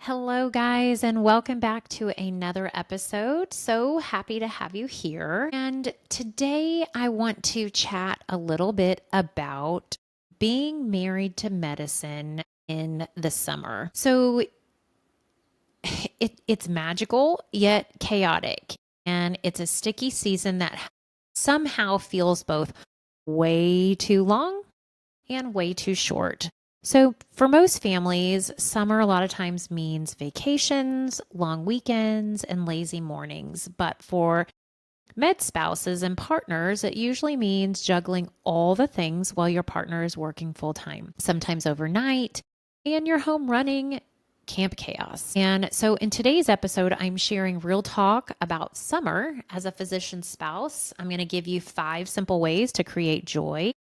Hello, guys, and welcome back to another episode. So happy to have you here. And today I want to chat a little bit about being married to medicine in the summer. So it's magical yet chaotic, and it's a sticky season that somehow feels both way too long and way too short. So, for most families, summer a lot of times means vacations, long weekends, and lazy mornings. But for med spouses and partners, it usually means juggling all the things while your partner is working full time, sometimes overnight, and you're home running camp chaos. And so, in today's episode, I'm sharing real talk about summer as a physician spouse. I'm going to give you 5 simple ways to create joy.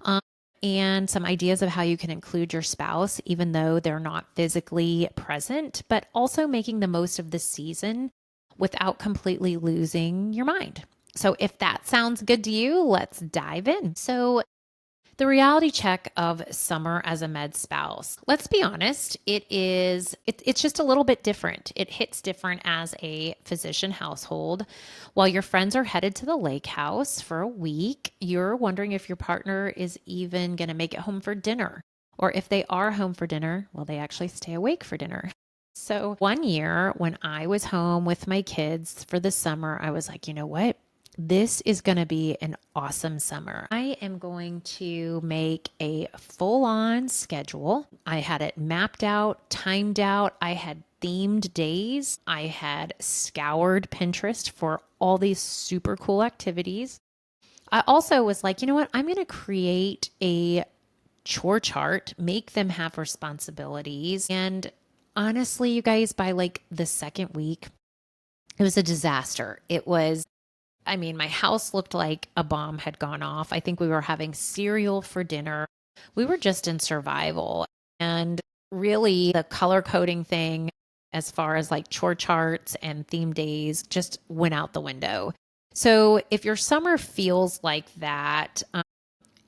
Um, and some ideas of how you can include your spouse, even though they're not physically present, but also making the most of the season without completely losing your mind. So, if that sounds good to you, let's dive in. So, the reality check of summer as a med spouse. Let's be honest, it's just a little bit different. It hits different as a physician household. While your friends are headed to the lake house for a week, you're wondering if your partner is even going to make it home for dinner. Or if they are home for dinner, will they actually stay awake for dinner? So, one year when I was home with my kids for the summer, I was like, you know what? This is going to be an awesome summer. I am going to make a full on schedule. I had it mapped out, timed out. I had themed days. I had scoured Pinterest for all these super cool activities. I also was like, you know what? I'm going to create a chore chart, make them have responsibilities. And honestly, you guys, by like the second week, it was a disaster. My house looked like a bomb had gone off. I think we were having cereal for dinner. We were just in survival. And really, the color coding thing, as far as like chore charts and theme days, just went out the window. So, if your summer feels like that,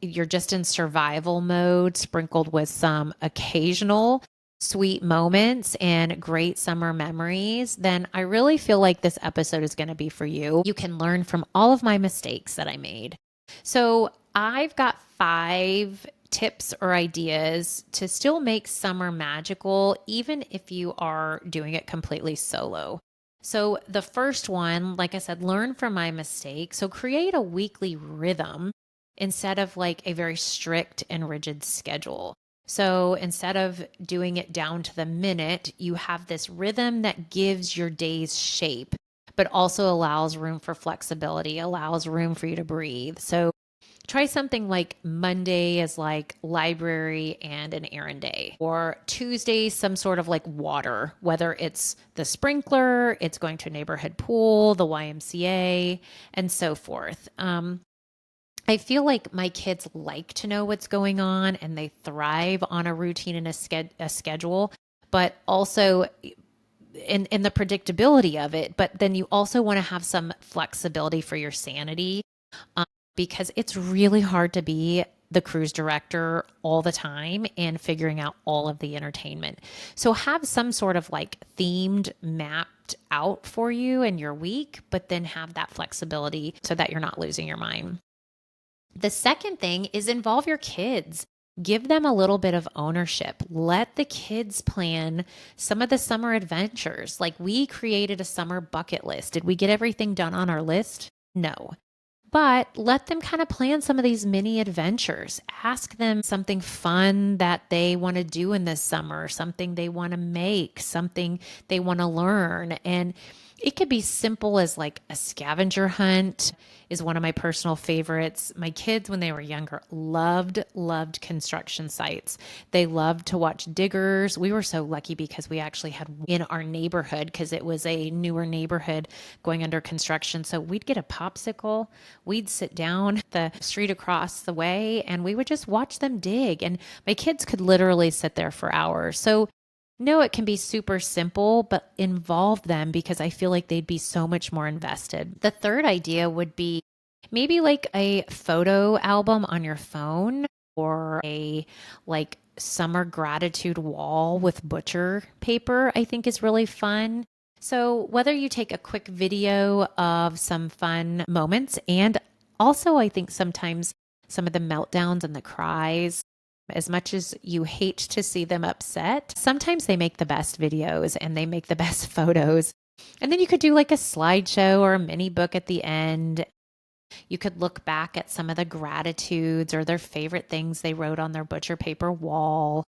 you're just in survival mode, sprinkled with some occasional sweet moments and great summer memories, then I really feel like this episode is going to be for you. You can learn from all of my mistakes that I made. So, I've got 5 tips or ideas to still make summer magical, even if you are doing it completely solo. So, the first one, like I said, learn from my mistakes. So, create a weekly rhythm instead of like a very strict and rigid schedule. So instead of doing it down to the minute, you have this rhythm that gives your days shape, but also allows room for flexibility, allows room for you to breathe. So try something like Monday is like library and an errand day, or Tuesday, some sort of like water, whether it's the sprinkler, it's going to a neighborhood pool, the YMCA, and so forth. I feel like my kids like to know what's going on and they thrive on a routine and a schedule, but also in the predictability of it. But then you also want to have some flexibility for your sanity, um, because it's really hard to be the cruise director all the time and figuring out all of the entertainment. So have some sort of like themed mapped out for you in your week, but then have that flexibility so that you're not losing your mind. The second thing is involve your kids. Give them a little bit of ownership. Let the kids plan some of the summer adventures. Like we created a summer bucket list. Did we get everything done on our list? No. But let them kind of plan some of these mini adventures. Ask them something fun that they want to do in this summer, something they want to make, something they want to learn. And it could be simple as like a scavenger hunt is one of my personal favorites. My kids, when they were younger, loved construction sites. They loved to watch diggers. We were so lucky because we actually had in our neighborhood because it was a newer neighborhood going under construction. So we'd get a popsicle, we'd sit down the street across the way, and we would just watch them dig. And my kids could literally sit there for hours. So no, it can be super simple, but involve them because I feel like they'd be so much more invested. The third idea would be maybe like a photo album on your phone or a like summer gratitude wall with butcher paper, I think is really fun. So, whether you take a quick video of some fun moments, and also I think sometimes some of the meltdowns and the cries, as much as you hate to see them upset, sometimes they make the best videos and they make the best photos. And then you could do like a slideshow or a mini book at the end. You could look back at some of the gratitudes or their favorite things they wrote on their butcher paper wall.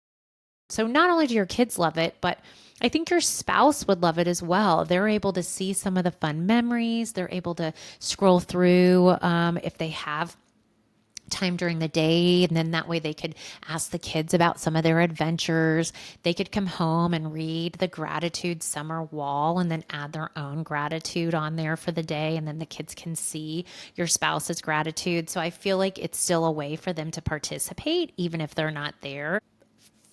So not only do your kids love it, but I think your spouse would love it as well. They're able to see some of the fun memories. They're able to scroll through if they have time during the day, and then that way they could ask the kids about some of their adventures. They could come home and read the gratitude summer wall and then add their own gratitude on there for the day, and then the kids can see your spouse's gratitude. So I feel like it's still a way for them to participate even if they're not there.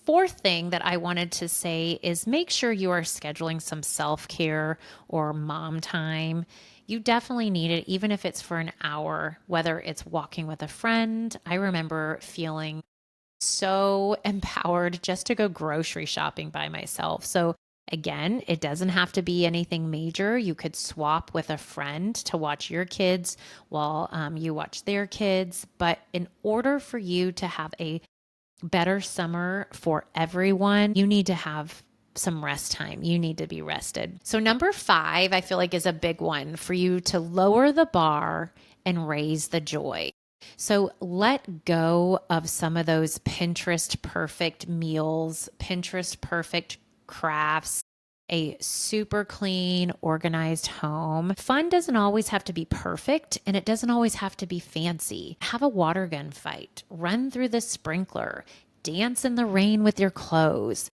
Fourth thing that I wanted to say is make sure you are scheduling some self-care or mom time. You definitely need it, even if it's for an hour, whether it's walking with a friend. I remember feeling so empowered just to go grocery shopping by myself. So again, it doesn't have to be anything major. You could swap with a friend to watch your kids while you watch their kids. But in order for you to have a better summer for everyone, you need to have some rest time. You need to be rested. So, number 5, I feel like is a big one for you to lower the bar and raise the joy. So, let go of some of those Pinterest perfect meals, Pinterest perfect crafts, a super clean, organized home. Fun doesn't always have to be perfect, and it doesn't always have to be fancy. Have a water gun fight, run through the sprinkler, dance in the rain with your clothes.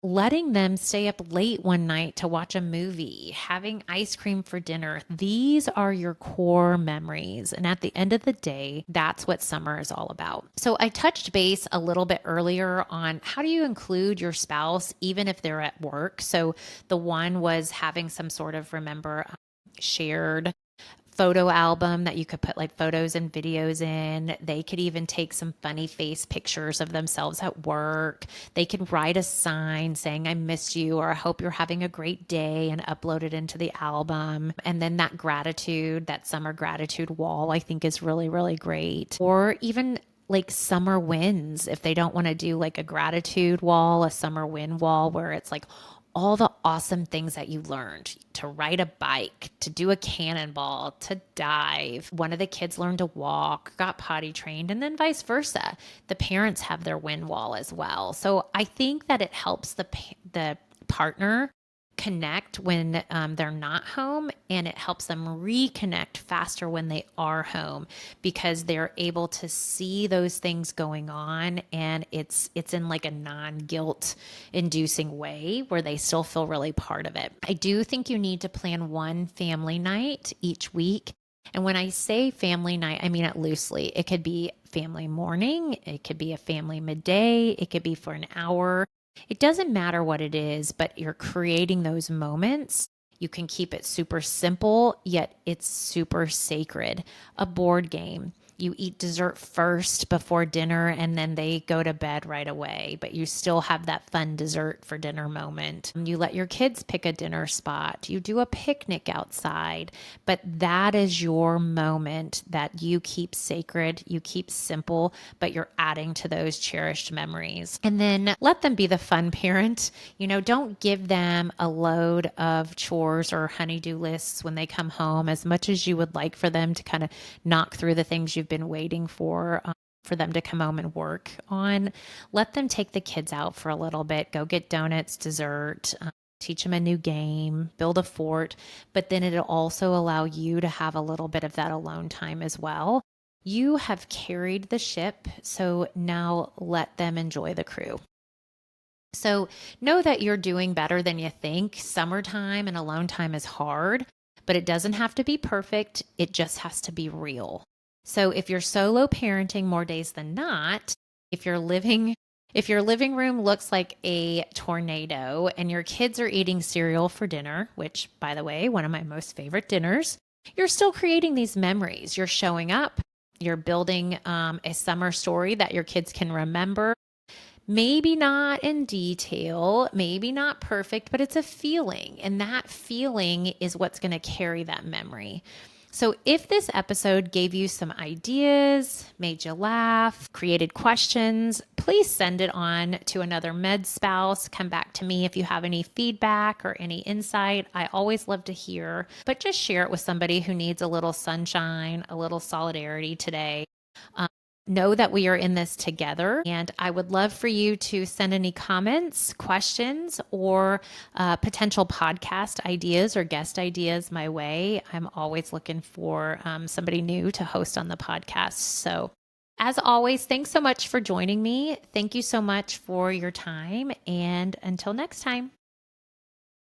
Letting them stay up late one night to watch a movie, having ice cream for dinner. These are your core memories. And at the end of the day, that's what summer is all about. So I touched base a little bit earlier on how do you include your spouse even if they're at work. So the one was having some sort of, remember, shared photo album that you could put like photos and videos in. They could even take some funny face pictures of themselves at work. They could write a sign saying, I miss you, or I hope you're having a great day, and upload it into the album. And then that gratitude, that summer gratitude wall, I think is really, really great. Or even like summer wins, if they don't want to do like a gratitude wall, a summer win wall where it's like all the awesome things that you learned, to ride a bike, to do a cannonball, to dive. One of the kids learned to walk, got potty trained, and then vice versa. The parents have their win wall as well. So I think that it helps the partner connect when they're not home, and it helps them reconnect faster when they are home because they're able to see those things going on, and it's in like a non-guilt inducing way where they still feel really part of it. I do think you need to plan one family night each week. And when I say family night, I mean it loosely. It could be family morning, it could be a family midday, it could be for an hour. It doesn't matter what it is, but you're creating those moments. You can keep it super simple, yet it's super sacred. A board game. You eat dessert first before dinner, and then they go to bed right away, but you still have that fun dessert for dinner moment. You let your kids pick a dinner spot. You do a picnic outside, but that is your moment that you keep sacred, you keep simple, but you're adding to those cherished memories. And then let them be the fun parent. Don't give them a load of chores or honey-do lists when they come home, as much as you would like for them to kind of knock through the things you've been waiting for them to come home and work on. Let them take the kids out for a little bit, go get donuts, dessert, teach them a new game, build a fort, but then it'll also allow you to have a little bit of that alone time as well. You have carried the ship, so now let them enjoy the crew. So know that you're doing better than you think. Summertime and alone time is hard, but it doesn't have to be perfect. It just has to be real. So if you're solo parenting more days than not, if your living room looks like a tornado and your kids are eating cereal for dinner, which, by the way, one of my most favorite dinners, you're still creating these memories. You're showing up. You're building a summer story that your kids can remember. Maybe not in detail, maybe not perfect, but it's a feeling. And that feeling is what's going to carry that memory. So, if this episode gave you some ideas, made you laugh, created questions, please send it on to another med spouse. Come back to me if you have any feedback or any insight. I always love to hear, but just share it with somebody who needs a little sunshine, a little solidarity today. Know that we are in this together. And I would love for you to send any comments, questions, or potential podcast ideas or guest ideas my way. I'm always looking for somebody new to host on the podcast. So, as always, thanks so much for joining me. Thank you so much for your time. And until next time.